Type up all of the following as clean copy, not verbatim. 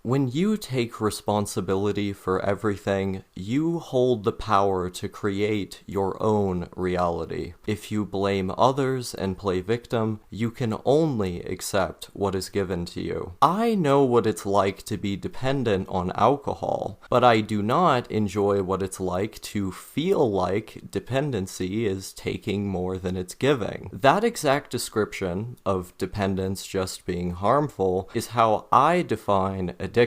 When you take responsibility for everything, you hold the power to create your own reality. If you blame others and play victim, you can only accept what is given to you. I know what it's like to be dependent on alcohol, but I do not enjoy what it's like to feel like dependency is taking more than it's giving. That exact description of dependence just being harmful is how I define addiction.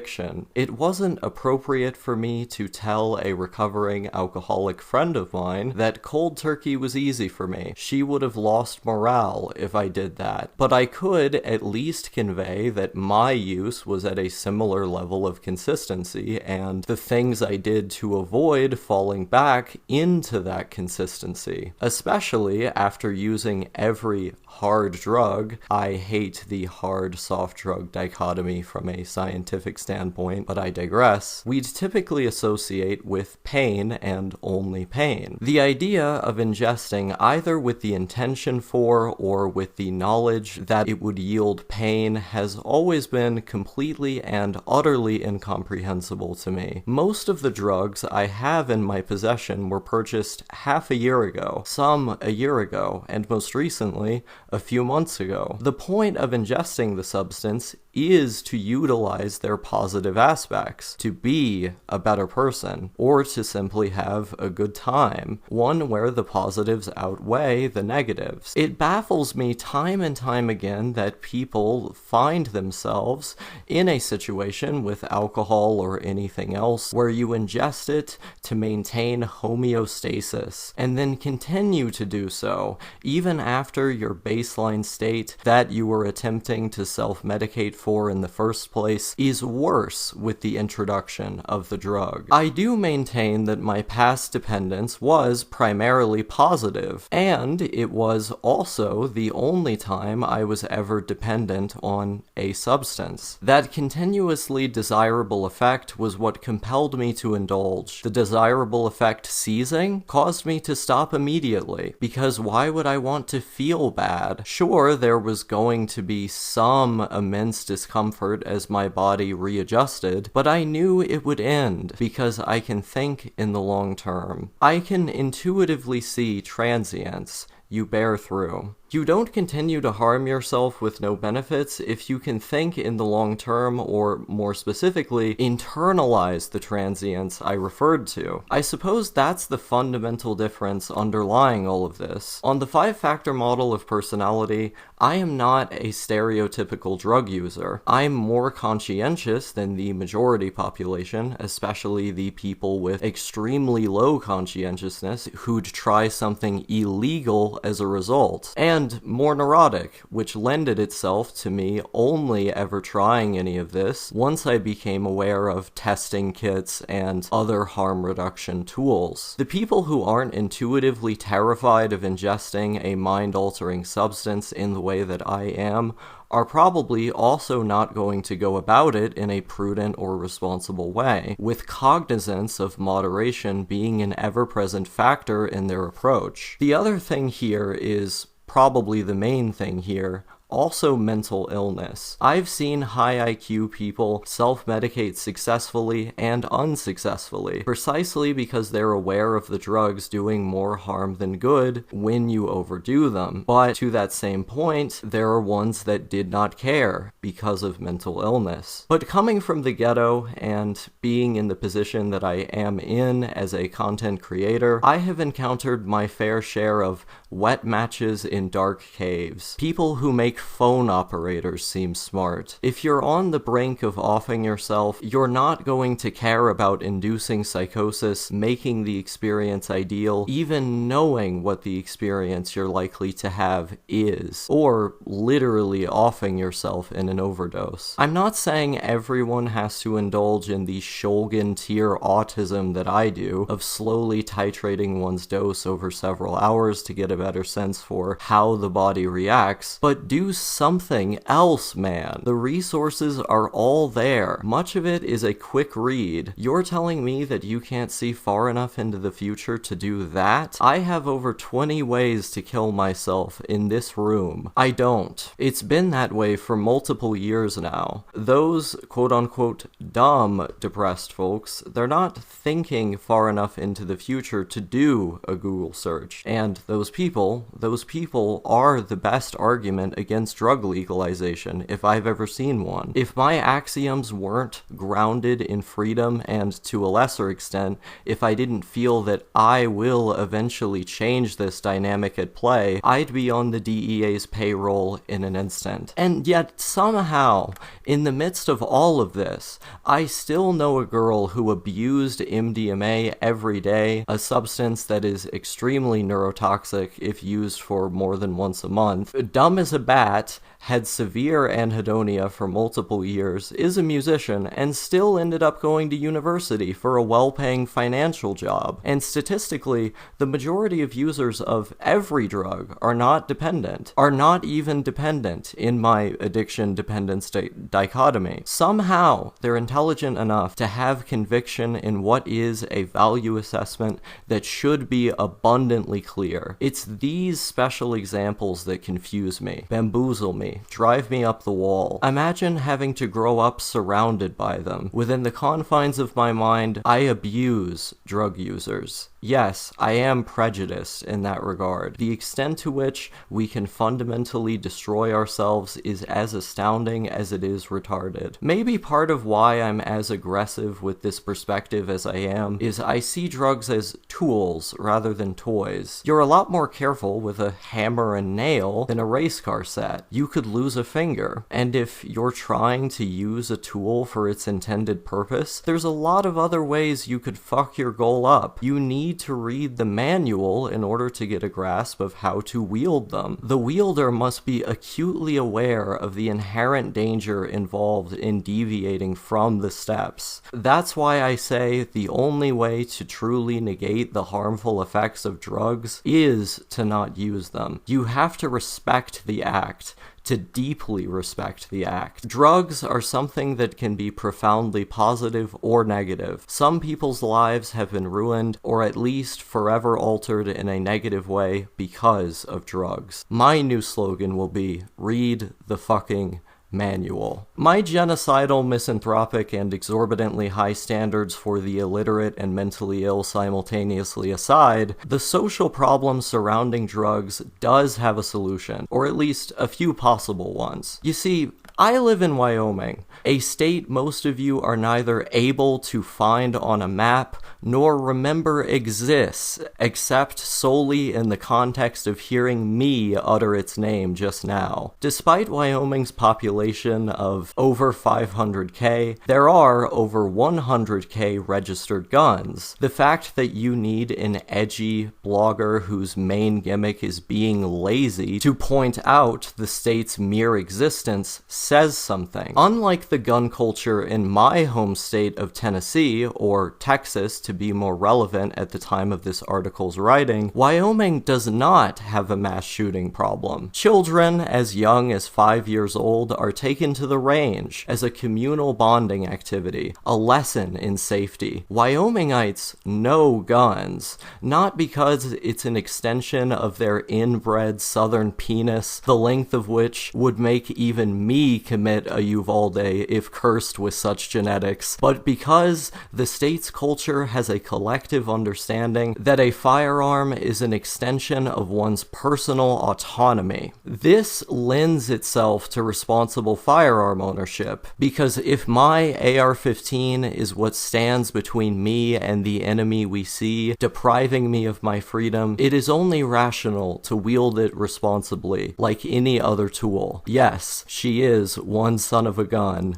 It wasn't appropriate for me to tell a recovering alcoholic friend of mine that cold turkey was easy for me. She would have lost morale if I did that. But I could at least convey that my use was at a similar level of consistency, and the things I did to avoid falling back into that consistency. Especially after using every hard drug. I hate the hard-soft drug dichotomy from a scientific standpoint, but I digress. We'd typically associate with pain and only pain. The idea of ingesting either with the intention for or with the knowledge that it would yield pain has always been completely and utterly incomprehensible to me. Most of the drugs I have in my possession were purchased half a year ago, some a year ago, and most recently, a few months ago. The point of ingesting the substance is to utilize their positive aspects, to be a better person, or to simply have a good time, one where the positives outweigh the negatives. It baffles me time and time again that people find themselves in a situation with alcohol or anything else where you ingest it to maintain homeostasis, and then continue to do so, even after your baseline state that you were attempting to self-medicate for in the first place is worse with the introduction of the drug. I do maintain that my past dependence was primarily positive, and it was also the only time I was ever dependent on a substance. That continuously desirable effect was what compelled me to indulge. The desirable effect ceasing caused me to stop immediately, because why would I want to feel bad? Sure, there was going to be some immense discomfort as my body readjusted, but I knew it would end because I can think in the long term. I can intuitively see transience you bear through. You don't continue to harm yourself with no benefits if you can think in the long term, or more specifically, internalize the transience I referred to. I suppose that's the fundamental difference underlying all of this. On the 5-factor model of personality, I am not a stereotypical drug user. I'm more conscientious than the majority population, especially the people with extremely low conscientiousness who'd try something illegal as a result. And more neurotic, which lended itself to me only ever trying any of this once I became aware of testing kits and other harm reduction tools. The people who aren't intuitively terrified of ingesting a mind-altering substance in the way that I am are probably also not going to go about it in a prudent or responsible way, with cognizance of moderation being an ever-present factor in their approach. The other thing here is probably the main thing here, also mental illness. I've seen high IQ people self-medicate successfully and unsuccessfully, precisely because they're aware of the drugs doing more harm than good when you overdo them. But to that same point, there are ones that did not care because of mental illness. But coming from the ghetto and being in the position that I am in as a content creator, I have encountered my fair share of wet matches in dark caves. People who make phone operators seem smart. If you're on the brink of offing yourself, you're not going to care about inducing psychosis, making the experience ideal, even knowing what the experience you're likely to have is, or literally offing yourself in an overdose. I'm not saying everyone has to indulge in the Shulgin tier autism that I do, of slowly titrating one's dose over several hours to get a better sense for how the body reacts, but do use something else, man. The resources are all there. Much of it is a quick read. You're telling me that you can't see far enough into the future to do that? I have over 20 ways to kill myself in this room. I don't. It's been that way for multiple years now. Those quote-unquote dumb depressed folks, they're not thinking far enough into the future to do a Google search. And those people are the best argument against drug legalization, if I've ever seen one. If my axioms weren't grounded in freedom, and to a lesser extent, if I didn't feel that I will eventually change this dynamic at play, I'd be on the DEA's payroll in an instant. And yet, somehow, in the midst of all of this, I still know a girl who abused MDMA every day, a substance that is extremely neurotoxic if used for more than once a month, dumb as a bat, had severe anhedonia for multiple years, is a musician, and still ended up going to university for a well-paying financial job. And statistically, the majority of users of every drug are not dependent, are not even dependent in my addiction-dependence dichotomy. Somehow, they're intelligent enough to have conviction in what is a value assessment that should be abundantly clear. It's these special examples that confuse me, bamboozle me, drive me up the wall. Imagine having to grow up surrounded by them. Within the confines of my mind, I abuse drug users. Yes, I am prejudiced in that regard. The extent to which we can fundamentally destroy ourselves is as astounding as it is retarded. Maybe part of why I'm as aggressive with this perspective as I am is I see drugs as tools rather than toys. You're a lot more careful with a hammer and nail than a race car set. You could lose a finger, and if you're trying to use a tool for its intended purpose, there's a lot of other ways you could fuck your goal up. You need to read the manual in order to get a grasp of how to wield them. The wielder must be acutely aware of the inherent danger involved in deviating from the steps. That's why I say the only way to truly negate the harmful effects of drugs is to not use them. You have to respect the act, to deeply respect the act. Drugs are something that can be profoundly positive or negative. Some people's lives have been ruined, or at least forever altered in a negative way because of drugs. My new slogan will be, read the fucking manual. My genocidal, misanthropic, and exorbitantly high standards for the illiterate and mentally ill simultaneously aside, the social problem surrounding drugs does have a solution, or at least a few possible ones. You see, I live in Wyoming, a state most of you are neither able to find on a map nor remember exists, except solely in the context of hearing me utter its name just now. Despite Wyoming's population of over 500k, there are over 100k registered guns. The fact that you need an edgy blogger whose main gimmick is being lazy to point out the state's mere existence says something. Unlike the gun culture in my home state of Tennessee, or Texas to be more relevant at the time of this article's writing, Wyoming does not have a mass shooting problem. Children as young as 5 years old are taken to the range as a communal bonding activity, a lesson in safety. Wyomingites know guns, not because it's an extension of their inbred southern penis, the length of which would make even me commit a Uvalde if cursed with such genetics, but because the state's culture has a collective understanding that a firearm is an extension of one's personal autonomy. This lends itself to responsible firearm ownership, because if my AR-15 is what stands between me and the enemy we see, depriving me of my freedom, it is only rational to wield it responsibly, like any other tool. Yes, she is one son of a gun.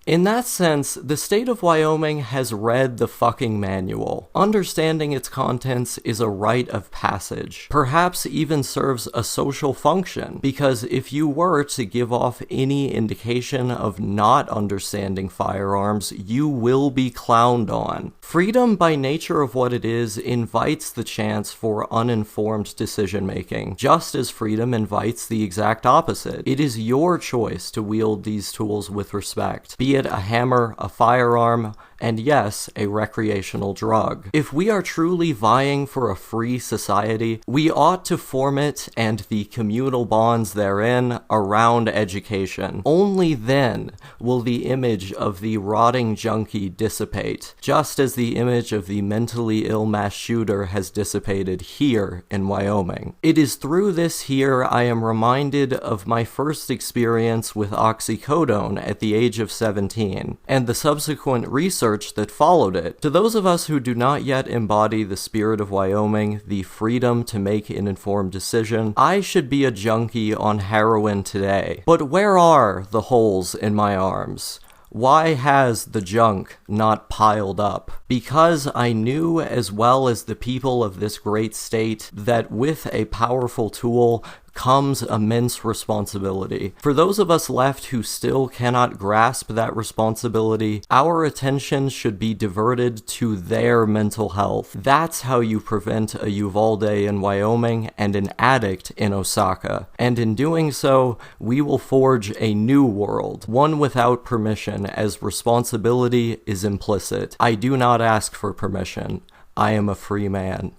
In that sense, the state of Wyoming has read the fucking manual. Understanding its contents is a rite of passage. Perhaps even serves a social function, because if you were to give off any indication of not understanding firearms, you will be clowned on. Freedom, by nature of what it is, invites the chance for uninformed decision-making, just as freedom invites the exact opposite. It is your choice to wield these tools with respect, be it a hammer, a firearm, and yes, a recreational drug. If we are truly vying for a free society, we ought to form it and the communal bonds therein around education. Only then will the image of the rotting junkie dissipate, just as the image of the mentally ill mass shooter has dissipated here in Wyoming. It is through this here I am reminded of my first experience with oxycodone at the age of 17, and the subsequent research that followed it. To those of us who do not yet embody the spirit of Wyoming, the freedom to make an informed decision, I should be a junkie on heroin today. But where are the holes in my arms? Why has the junk not piled up? Because I knew, as well as the people of this great state, that with a powerful tool comes immense responsibility. For those of us left who still cannot grasp that responsibility, our attention should be diverted to their mental health. That's how you prevent a Uvalde in Wyoming and an addict in Osaka. And in doing so, we will forge a new world, one without permission, as responsibility is implicit. I do not ask for permission. I am a free man.